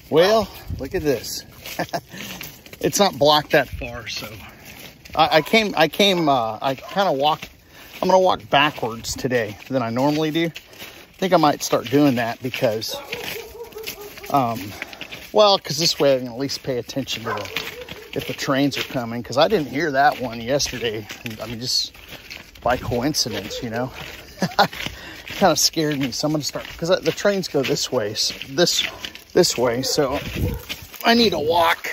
Well, look at this. It's not blocked that far, so I kind of walked. I'm going to walk backwards today than I normally do. I think I might start doing that because, because this way I can at least pay attention to if the trains are coming, because I didn't hear that one yesterday. I mean, just by coincidence, you know. Kind of scared me. So I'm going to start, because the trains go this way, this way, so I need to walk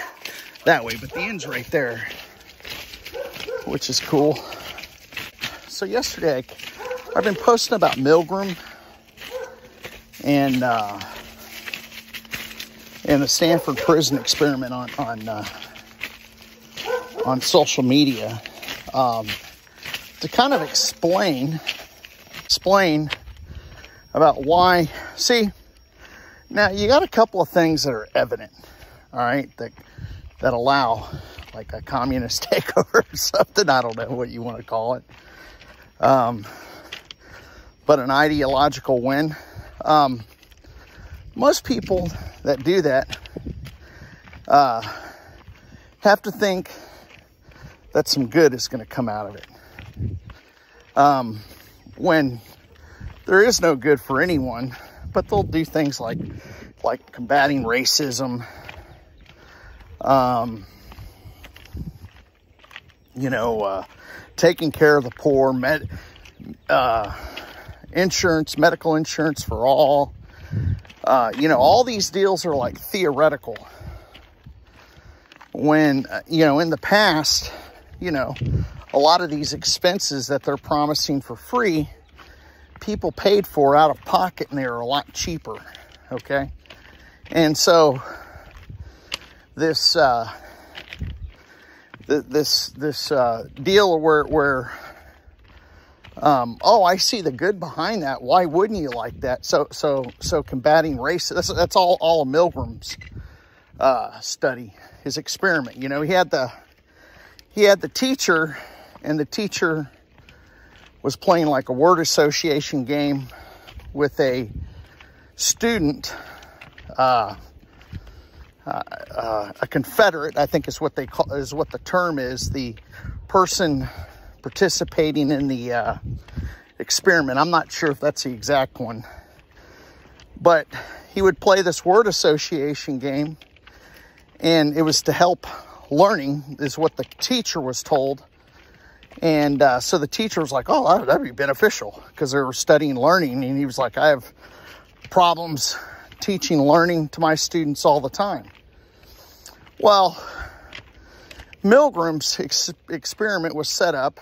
that way, but the end's right there, which is cool. So yesterday I've been posting about Milgram and the Stanford Prison experiment on social media, to kind of explain about why. See, now you got a couple of things that are evident, all right, that allow like a communist takeover or something. I don't know what you want to call it, but an ideological win. Most people that do that have to think that some good is going to come out of it, when there is no good for anyone. But they'll do things like combating racism, taking care of the poor, insurance, medical insurance for all. All these deals are like theoretical. When, in the past, a lot of these expenses that they're promising for free, people paid for out of pocket, and they were a lot cheaper. Okay. And so this deal where I see the good behind that. Why wouldn't you like that? So combating racism, that's all of Milgram's study, his experiment. He had the teacher, and the teacher was playing like a word association game with a student, a Confederate, I think is what the term is, the person participating in the experiment. I'm not sure if that's the exact one, but he would play this word association game, and it was to help learning, is what the teacher was told. And so the teacher was like, oh, that'd be beneficial, because they were studying learning. And he was like, I have problems teaching learning to my students all the time. Well, Milgram's experiment was set up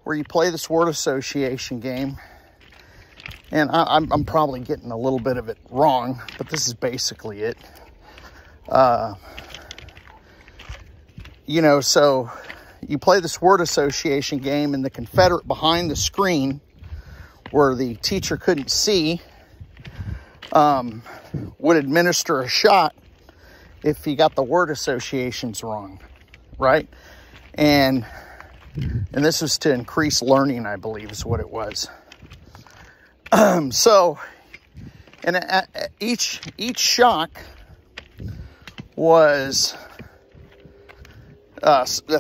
where you play this word association game. And I'm probably getting a little bit of it wrong, but this is basically it. So you play this word association game, and the Confederate behind the screen, where the teacher couldn't see, would administer a shot if he got the word associations wrong, right? And this was to increase learning, I believe, is what it was. Each shock was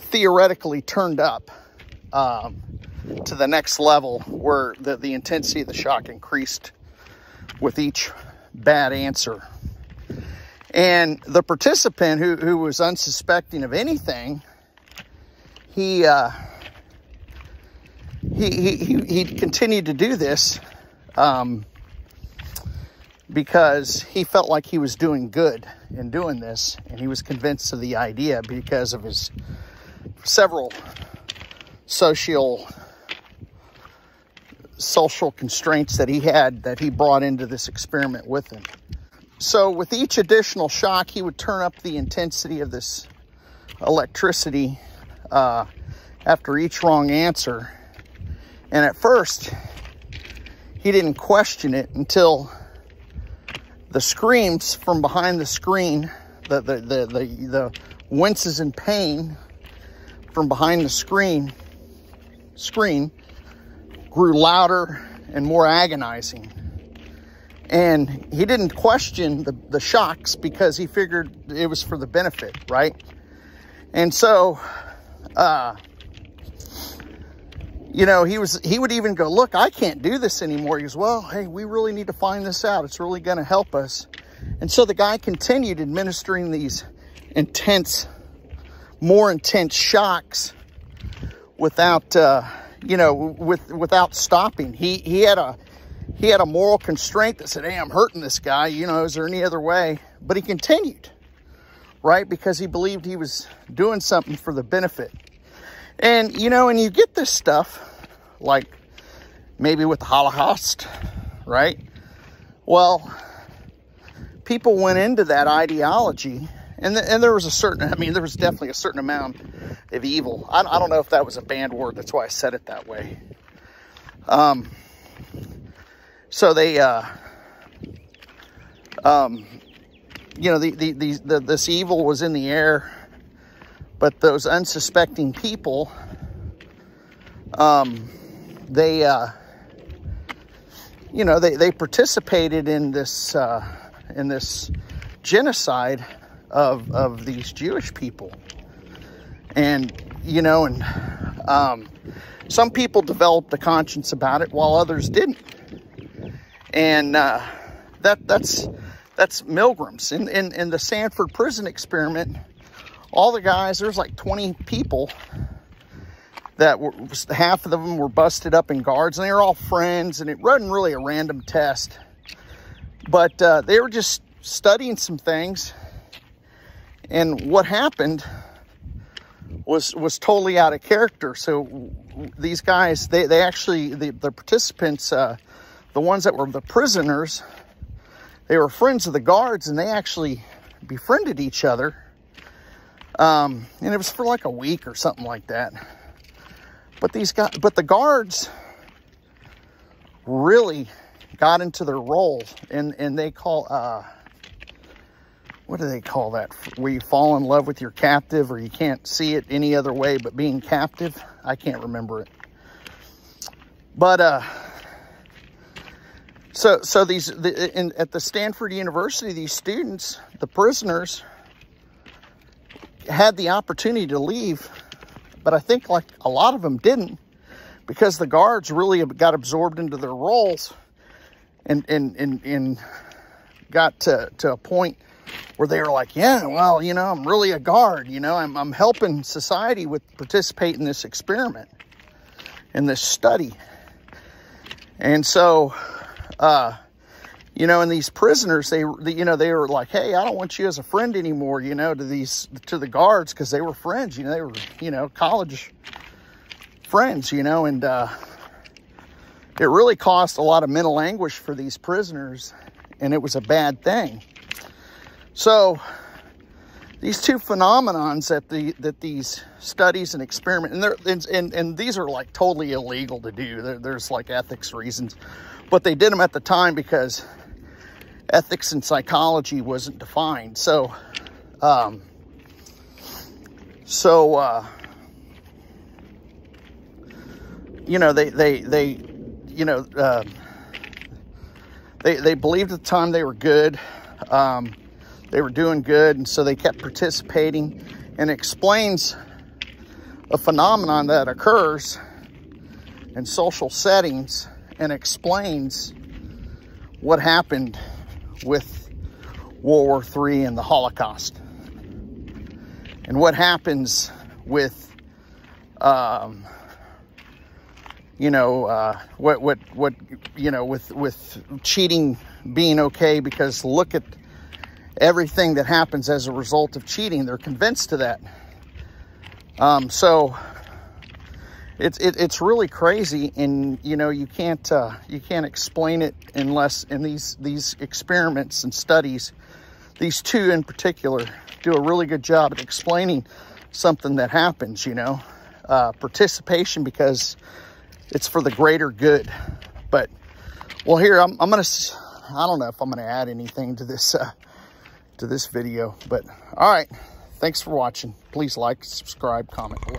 theoretically turned up to the next level, where the intensity of the shock increased with each bad answer. And the participant who was unsuspecting of anything, he continued to do this because he felt like he was doing good in doing this, and he was convinced of the idea because of his several social constraints that he had, that he brought into this experiment with him. So with each additional shock, he would turn up the intensity of this electricity after each wrong answer. And at first, he didn't question it until the screams from behind the screen, the winces in pain from behind the screen grew louder and more agonizing. And he didn't question the shocks because he figured it was for the benefit, right? And so, you know, he would even go, look, I can't do this anymore. He goes, well, hey, we really need to find this out. It's really going to help us. And so the guy continued administering these more intense shocks without, you know, without stopping. He had a moral constraint that said, hey, I'm hurting this guy. You know, is there any other way? But he continued, right? Because he believed he was doing something for the benefit. And, you know, and you get this stuff, like maybe with the Holocaust, right? Well, people went into that ideology, and there was a certain, I mean, there was definitely a certain amount of evil. I don't know if that was a banned word. That's why I said it that way. So they, you know, this evil was in the air, but those unsuspecting people, they, you know, they participated in this genocide of these Jewish people. And, you know, and some people developed a conscience about it while others didn't. And that's Milgram's. In the Stanford Prison experiment, all the guys, there's like 20 people that were, half of them were busted up in guards, and they were all friends, and it wasn't really a random test. But they were just studying some things, and what happened was totally out of character. So these guys, they actually, the participants, the ones that were the prisoners, they were friends of the guards, and they actually befriended each other. And it was for like a week or something like that. But the guards really got into their roles, and they call, what do they call that? Where you fall in love with your captive, or you can't see it any other way but being captive. I can't remember it. But, so these, at the Stanford University, these students, the prisoners, had the opportunity to leave, but I think like a lot of them didn't, because the guards really got absorbed into their roles and got to a point where they were like, yeah, well, you know, I'm really a guard, you know, I'm helping society with participate in this experiment, in this study. And so, you know, and these prisoners, you know, they were like, hey, I don't want you as a friend anymore, you know, to the guards, because they were friends, you know, they were, you know, college friends, you know, and it really caused a lot of mental anguish for these prisoners, and it was a bad thing. So these two phenomenons that these studies and experiments, and these are like totally illegal to do. There's like ethics reasons, but they did them at the time because ethics and psychology wasn't defined. So, you know, they believed at the time they were good. They were doing good, and so they kept participating, and explains a phenomenon that occurs in social settings, and explains what happened with World War III and the Holocaust, and what happens with, you know, what you know, with cheating being okay, because look at everything that happens as a result of cheating. They're convinced of that. So it's really crazy, and you know, you can't explain it unless, in these experiments and studies, these two in particular do a really good job at explaining something that happens, you know, participation, because it's for the greater good. But, well, here, I'm gonna, I don't know if I'm gonna add anything to this video, but all right, thanks for watching. Please like, subscribe, comment below.